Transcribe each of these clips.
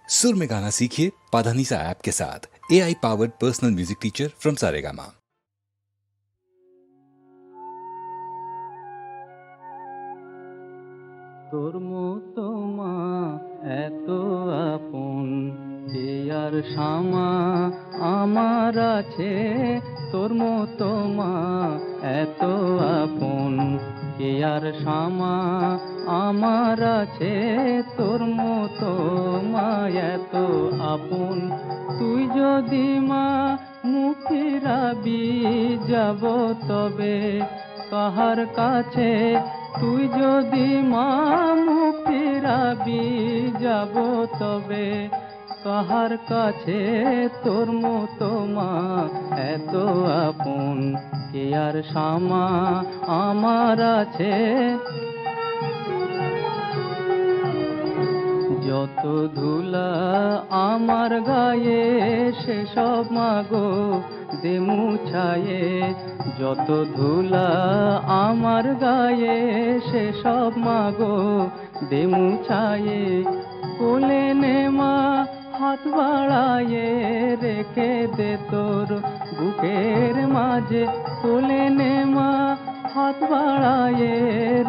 सुर में गाना सीखिए पाधानीसा ऐप के साथ। AI powered personal music teacher from Saregama. তোর মতো মা এত আপন কে আর শামা আমার আছে, তোর মতো মা এত আপন কে আর শামা আমার আছে, তোর মতো মা এত আপন। তুই যদি মা মুখ ফিরাবি যাব তবে কাহার কাছে, তুই যদি মা মুখ ফিরাবি যাব তবে কাহার কাছে, তোর মতো মা এত আপন কে আর শামা আমার আছে। যত ধুলা আমার গায়ে সেসব মাগো দে মুছায়ে, যত ধুলা আমার গায়ে সেসব মাগো দে মুছায়ে। কোলে নে মা হাত বাড়ায়ে রেখে দে তোর বুকের মাঝে, কোলে নে মা হাত বাড়ায়ে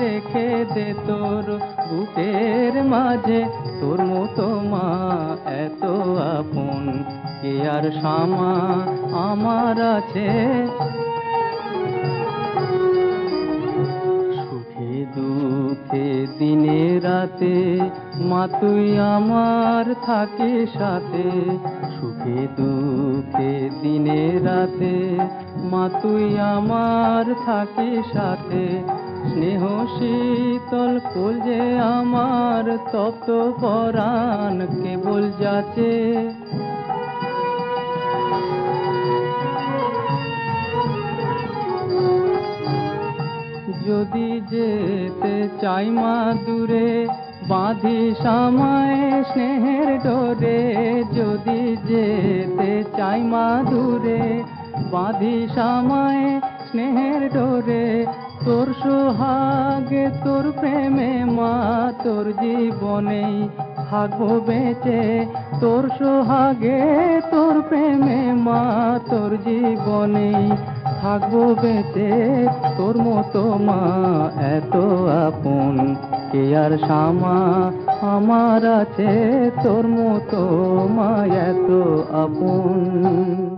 রেখে দে তোর বুকের মাঝে, তোর মতো মা এত আপন কে আর শামা আমার আছে। সুখে দুঃখে দিনে রাতে মা তুই আমার থাকে সাথে, সুখে দুঃখে দিনে রাতে মা তুই আমার থাকে সাথে। স্নেহ শীতল কোলে আমার তপ্ত পরাণ কেবল যাচে, যদি যেতে চাই মা দূরে বাঁধি সামায় স্নেহের ডোরে, যদি যেতে চাই মা দূরে বাঁধি সামায় স্নেহের ডোরে। তোর সোহাগে তোর প্রেমে মা তোর জীবনেই থাকবো বেঁচে, তোর সোহাগে তোর প্রেমে মা তোর জীবনেই থাকবো বেঁচে, তোর মতো মা এত আপন কে আর শামা আমার আছে, তোর মতো মা এত আপন।